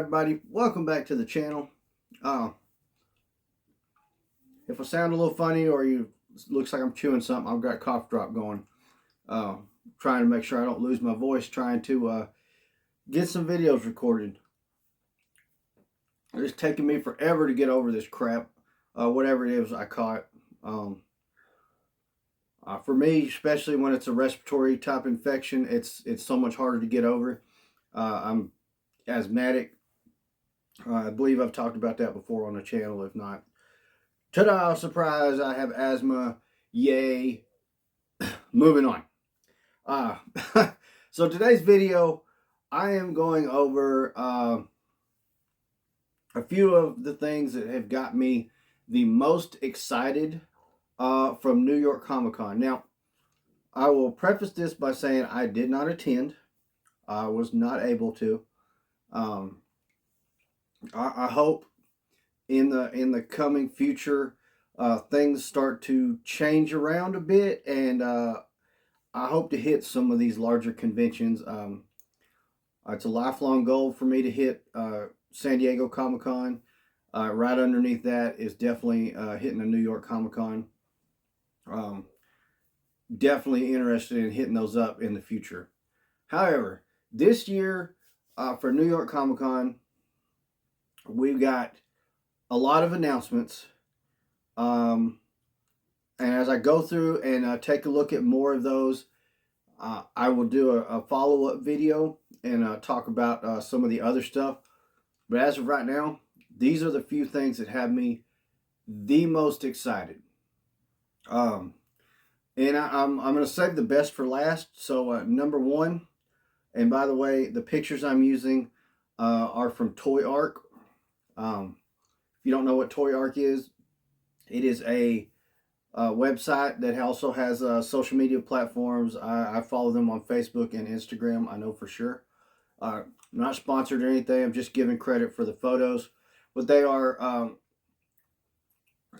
everybody, welcome back to the channel. If I sound a little funny or looks like I'm chewing something, I've got a cough drop going. Trying to make sure I don't lose my voice, trying to get some videos recorded. It's taking me forever to get over this crap, whatever it is I caught. For me, especially when it's a respiratory type infection, it's so much harder to get over. I'm asthmatic. I believe I've talked about that before on the channel. If not, ta-da, surprise, I have asthma. Yay. Moving on. So today's video, I am going over a few of the things that have got me the most excited from New York Comic Con. Now, I will preface this by saying I did not attend. I was not able to. I hope in the coming future things start to change around a bit, and I hope to hit some of these larger conventions. It's a lifelong goal for me to hit San Diego Comic Con. Right underneath that is definitely hitting a New York Comic Con. Definitely interested in hitting those up in the future. However, this year for New York Comic Con, we've got a lot of announcements. And as I go through and take a look at more of those, I will do a follow-up video and talk about some of the other stuff. But as of right now, these are the few things that have me the most excited. And I'm going to save the best for last. So number one, and by the way, the pictures I'm using are from Toy Arc. If you don't know what Toy Arc is, it is a website that also has social media platforms. I follow them on Facebook and Instagram, I know for sure. Not sponsored or anything, I'm just giving credit for the photos. But they are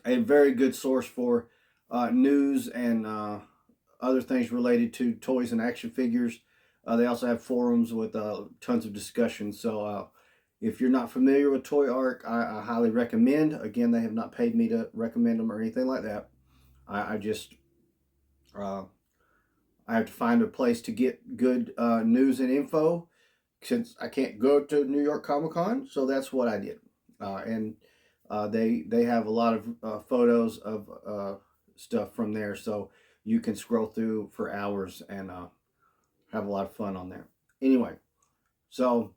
a very good source for news and other things related to toys and action figures. They also have forums with tons of discussion. So if you're not familiar with Toy Arc, I highly recommend. Again, they have not paid me to recommend them or anything like that. I just I have to find a place to get good news and info since I can't go to New York Comic Con. So that's what I did. And they have a lot of photos of stuff from there, so you can scroll through for hours and have a lot of fun on there. Anyway, so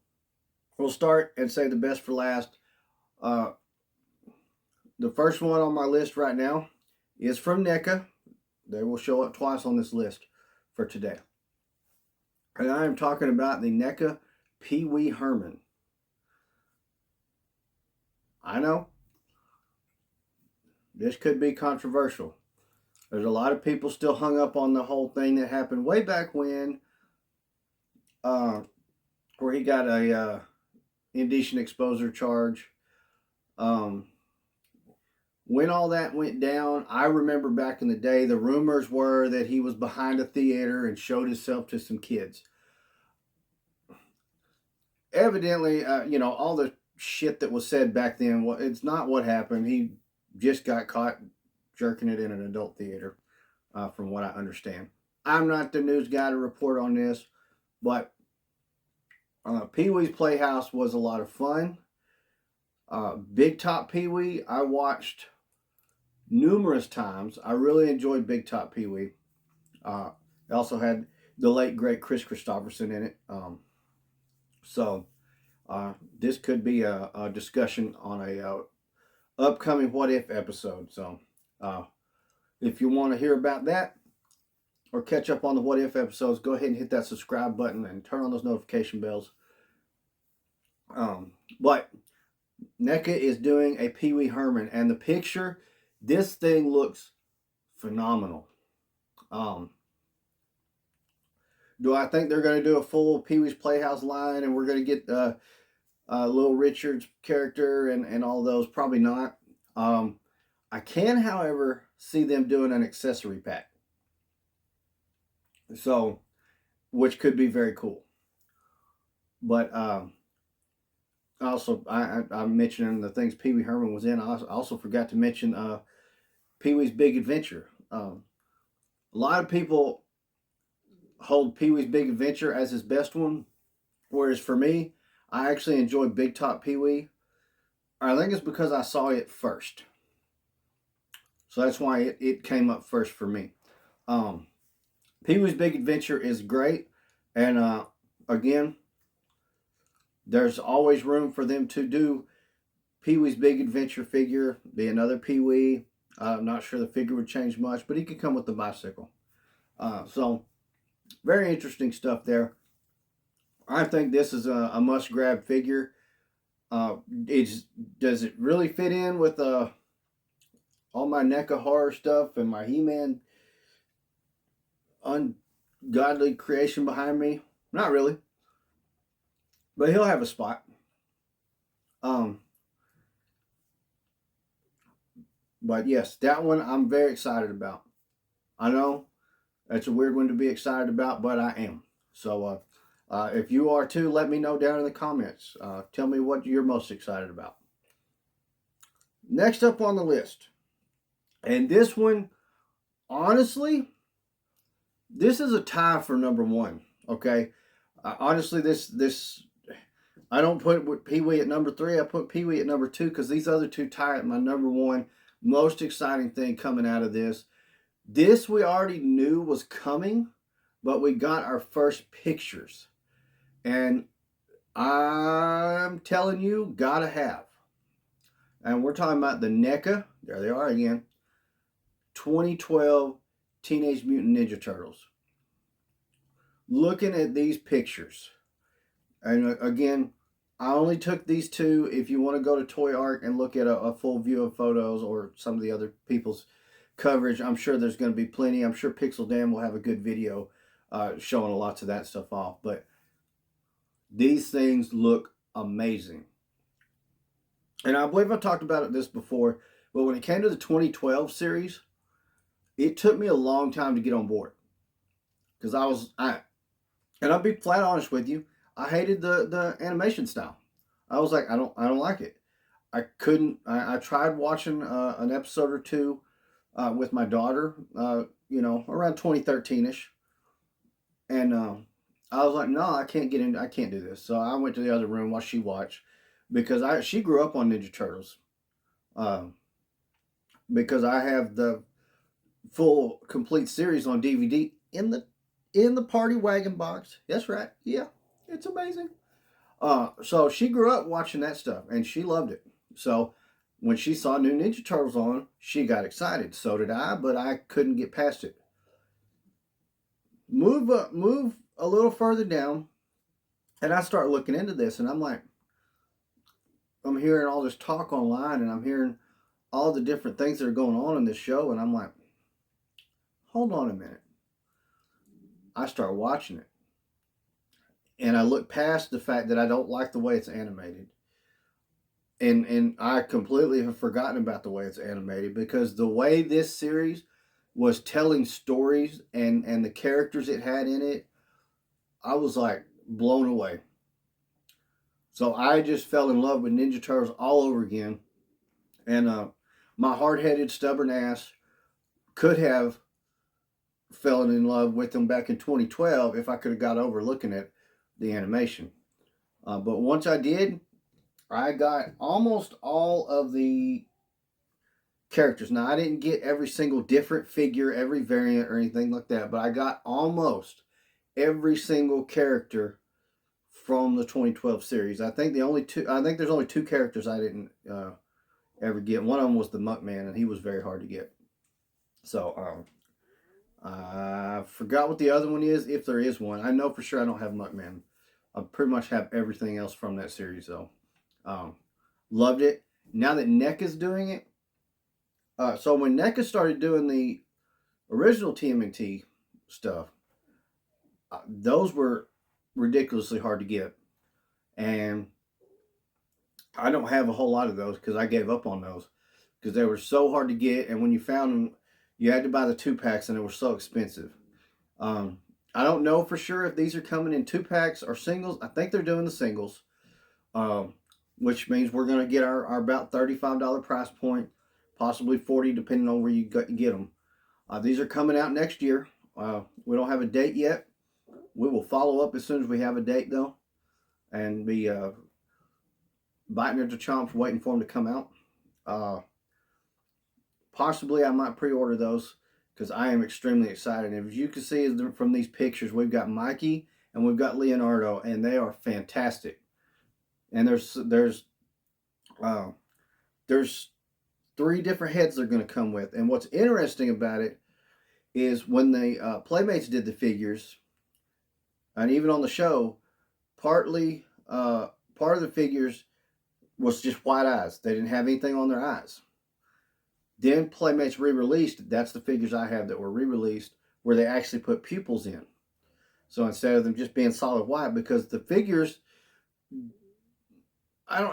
we'll start and save the best for last. The first one on my list right now is from NECA. They will show up twice on this list for today. And I am talking about the NECA Pee Wee Herman. I know this could be controversial. There's a lot of people still hung up on the whole thing that happened way back when, where he got a indecent exposure charge. When all that went down, I remember back in the day, the rumors were that he was behind a theater and showed himself to some kids. Evidently, all the shit that was said back then, it's not what happened. He just got caught jerking it in an adult theater, from what I understand. I'm not the news guy to report on this, but Pee-wee's Playhouse was a lot of fun. Big Top Pee-wee, I watched numerous times. I really enjoyed Big Top Pee-wee. It also had the late, great Chris Christopherson in it. So this could be a discussion on a upcoming What If episode. So if you want to hear about that or catch up on the What If episodes, go ahead and hit that subscribe button and turn on those notification bells. But NECA is doing a Pee Wee Herman, and the picture, this thing looks phenomenal. Do I think they're going to do a full Pee Wee's Playhouse line and we're going to get Little Richard's character and all those? Probably not. I can, however, see them doing an accessory pack. So, which could be very cool. But Also, I'm mentioning the things Pee Wee Herman was in. I also forgot to mention Pee Wee's Big Adventure. A lot of people hold Pee Wee's Big Adventure as his best one, whereas for me, I actually enjoy Big Top Pee Wee. I think it's because I saw it first, so that's why it came up first for me. Um, Pee Wee's Big Adventure is great, and again, there's always room for them to do Pee Wee's Big Adventure figure, be another Pee Wee. I'm not sure the figure would change much, but he could come with the bicycle. So, very interesting stuff there. I think this is a must grab figure. Does it really fit in with all my NECA horror stuff and my He Man ungodly creation behind me? Not really, but he'll have a spot. Um, but yes, that one I'm very excited about. I know that's a weird one to be excited about, but I am. So if you are too, let me know down in the comments. Tell me what you're most excited about. Next up on the list, and this one, honestly, this is a tie for number one. Okay, honestly, this I don't put Pee Wee at number three. I put Pee Wee at number two because these other two tie at my number one most exciting thing coming out of this. This we already knew was coming, but we got our first pictures. And I'm telling you, gotta have. And we're talking about the NECA, there they are again, 2012 Teenage Mutant Ninja Turtles. Looking at these pictures, and again, I only took these two. If you want to go to Toy Ark and look at a full view of photos or some of the other people's coverage, I'm sure there's going to be plenty. I'm sure Pixel Dan will have a good video showing lots of that stuff off. But these things look amazing. And I believe I've talked about this before, but when it came to the 2012 series, it took me a long time to get on board. Because and I'll be flat honest with you, I hated the animation style. I was like, I don't like it. I couldn't. I tried watching an episode or two with my daughter, around 2013 ish, and I was like, no, I can't get in. I can't do this. So I went to the other room while she watched because she grew up on Ninja Turtles. Um, because I have the full complete series on DVD in the party wagon box. That's right. Yeah, it's amazing. So she grew up watching that stuff and she loved it. So when she saw new Ninja Turtles on, she got excited. So did I, but I couldn't get past it. Move a little further down, and I start looking into this, and I'm hearing all this talk online, and I'm hearing all the different things that are going on in this show, and I'm like, hold on a minute. I start watching it, and I look past the fact that I don't like the way it's animated. And I completely have forgotten about the way it's animated because the way this series was telling stories and the characters it had in it, I was like blown away. So I just fell in love with Ninja Turtles all over again. And my hard-headed, stubborn ass could have fallen in love with them back in 2012 if I could have got over looking at the animation. But once I did, I got almost all of the characters. Now, I didn't get every single different figure, every variant, or anything like that, but I got almost every single character from the 2012 series. I think there's only two characters I didn't ever get. One of them was the Muckman, and he was very hard to get. So I forgot what the other one is, if there is one. I know for sure I don't have Muckman. I pretty much have everything else from that series, though. Loved it. Now that NECA's doing it, so when NECA started doing the original TMNT stuff, those were ridiculously hard to get. And I don't have a whole lot of those because I gave up on those because they were so hard to get. And when you found them, you had to buy the 2-packs and they were so expensive. I don't know for sure if these are coming in 2-packs or singles. I think they're doing the singles. which means we're going to get our about $35 price point, possibly 40 depending on where you get them. These are coming out next year. We don't have a date yet. We will follow up as soon as we have a date, though, and be biting at the chomps, waiting for them to come out. Possibly I might pre-order those because I am extremely excited. And as you can see from these pictures, we've got Mikey and we've got Leonardo, and they are fantastic. And there's 3 different heads they're going to come with. And what's interesting about it is when the Playmates did the figures, and even on the show, part of the figures was just white eyes. They didn't have anything on their eyes. Then Playmates re-released. That's the figures I have that were re-released, where they actually put pupils in. So instead of them just being solid white, because the figures,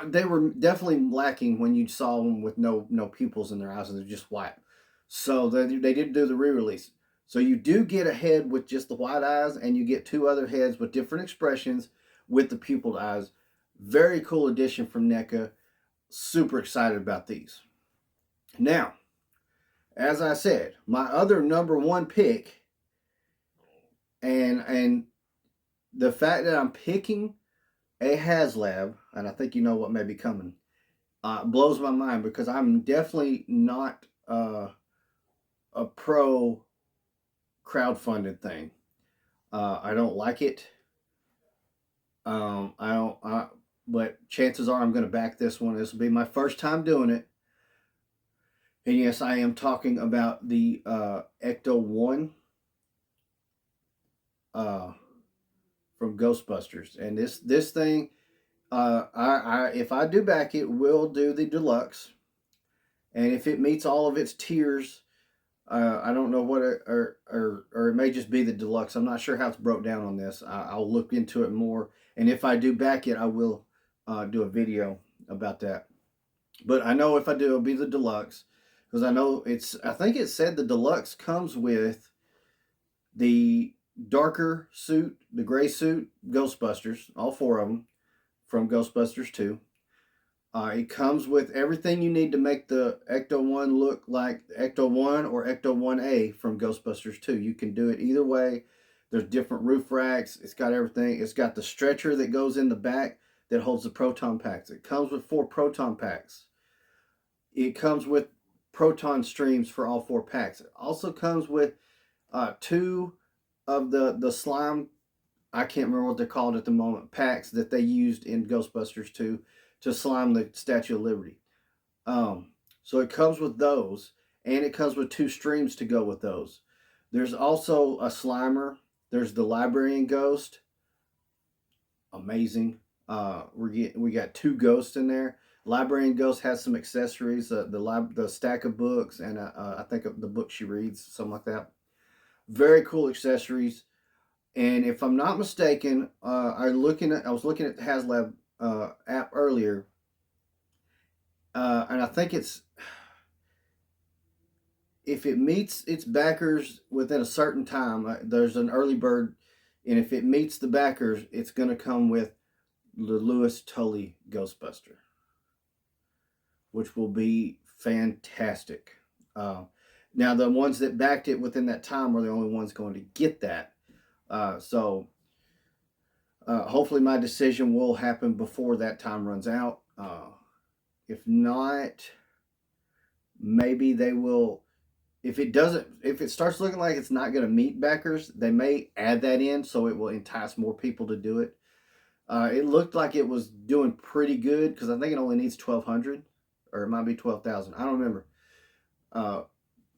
they were definitely lacking when you saw them with no pupils in their eyes and they're just white. So they did do the re-release. So you do get a head with just the white eyes, and you get 2 other heads with different expressions with the pupiled eyes. Very cool addition from NECA. Super excited about these. Now, as I said, my other number 1 pick, and the fact that I'm picking a HasLab, and I think you know what may be coming, blows my mind, because I'm definitely not a pro crowdfunded thing. I don't like it. But chances are I'm going to back this one. This will be my first time doing it. And yes, I am talking about the Ecto 1 from Ghostbusters. And this thing, if I do back it, we'll do the deluxe. And if it meets all of its tiers, I don't know what or it may just be the deluxe. I'm not sure how it's broke down on this. I'll look into it more. And if I do back it, I will do a video about that. But I know if I do, it'll be the deluxe, because I know I think it said the deluxe comes with the darker suit, the gray suit, Ghostbusters, all 4 of them from Ghostbusters 2. It comes with everything you need to make the Ecto 1 look like Ecto 1 or Ecto 1A from Ghostbusters 2. You can do it either way. There's different roof racks. It's got everything. It's got the stretcher that goes in the back that holds the proton packs. It comes with 4 proton packs. It comes with proton streams for all 4 packs. It also comes with 2 of the slime, I can't remember what they're called at the moment, packs that they used in Ghostbusters 2 to slime the Statue of Liberty. So it comes with those, and it comes with 2 streams to go with those. There's also a Slimer. There's the Librarian Ghost. Amazing. We got 2 ghosts in there. Librarian Ghost has some accessories, the stack of books, and I think the book she reads, something like that. Very cool accessories. And if I'm not mistaken, I was looking at the HasLab app earlier, and I think if it meets its backers within a certain time, there's an early bird, and if it meets the backers, it's going to come with the Louis Tully Ghostbuster, which will be fantastic. Now, the ones that backed it within that time were the only ones going to get that. So hopefully my decision will happen before that time runs out. If not, maybe they will. If it starts looking like it's not going to meet backers, they may add that in so it will entice more people to do it. It looked like it was doing pretty good, because I think it only needs 1,200, or it might be 12,000. I don't remember.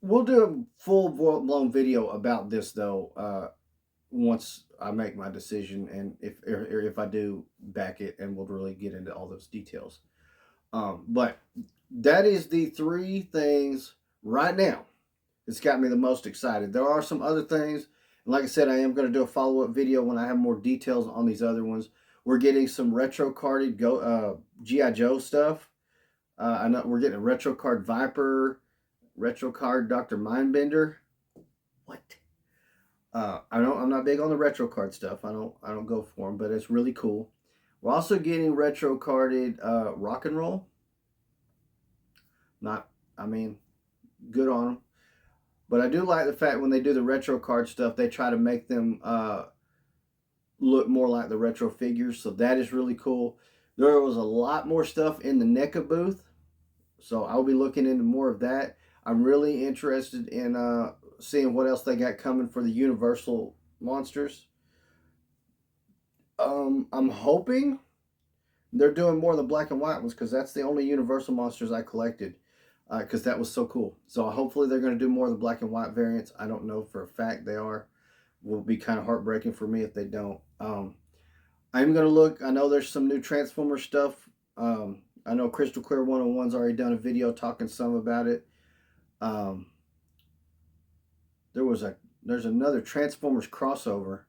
We'll do a full-blown video about this, though, once I make my decision, and if I do back it, and we'll really get into all those details. But that is the 3 things right now that's got me the most excited. There are some other things, and like I said, I am going to do a follow-up video when I have more details on these other ones. We're getting some retro carded G.I. Joe stuff. I know we're getting a retro card Viper, retro card Dr. Mindbender. What? I'm not big on the retro card stuff. I don't go for them, but it's really cool. We're also getting retro carded Rock and Roll. Not, I mean, good on them. But I do like the fact when they do the retro card stuff, they try to make them look more like the retro figures. So that is really cool. There was a lot more stuff in the NECA booth. So I'll be looking into more of that. I'm really interested in seeing what else they got coming for the Universal monsters. I'm hoping they're doing more of the black and white ones because that's the only Universal monsters I collected because that was so cool. So hopefully they're going to do more of the black and white variants. I don't know for a fact they are. Will be kind of heartbreaking for me if they don't. I'm going to look. I know there's some new Transformer stuff. I know Crystal Clear 101's already done a video talking some about it. Um, there's another Transformers crossover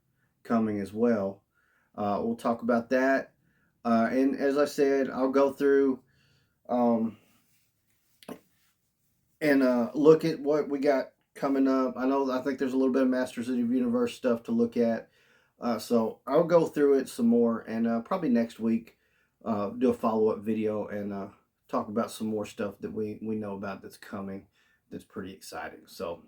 coming as well. We'll talk about that. And as I said, I'll go through and look at what we got coming up. I think there's a little bit of Masters of the Universe stuff to look at. So I'll go through it some more and probably next week do a follow-up video and talk about some more stuff that we know about that's coming that's pretty exciting. So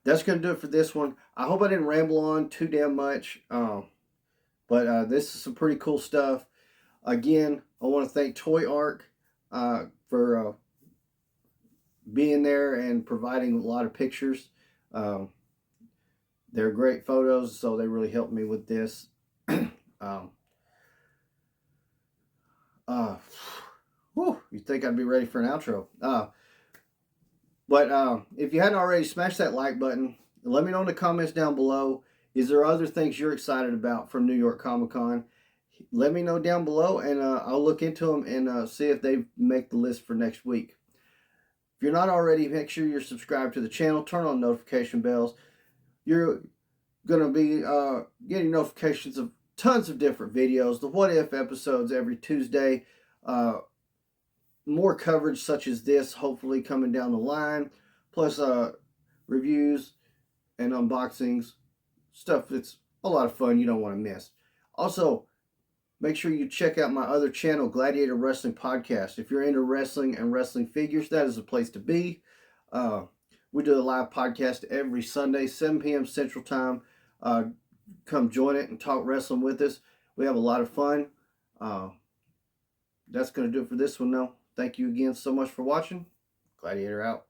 that's going to do it for this one. I hope I didn't ramble on too damn much. But this is some pretty cool stuff. Again, I want to thank Toy Ark for being there and providing a lot of pictures. They're great photos, so they really helped me with this. You'd think I'd be ready for an outro. But if you hadn't already, smash that like button. Let me know in the comments down below. Is there other things you're excited about from New York Comic Con? Let me know down below, and I'll look into them and see if they make the list for next week. If you're not already, make sure you're subscribed to the channel. Turn on notification bells. You're going to be getting notifications of tons of different videos. The What If episodes every Tuesday. More coverage such as this, hopefully coming down the line. Plus reviews and unboxings. Stuff that's a lot of fun you don't want to miss. Also, make sure you check out my other channel, Gladiator Wrestling Podcast. If you're into wrestling and wrestling figures, that is the place to be. We do a live podcast every Sunday, 7 p.m. Central Time. Come join it and talk wrestling with us. We have a lot of fun. That's going to do it for this one, though. Thank you again so much for watching. Gladiator out.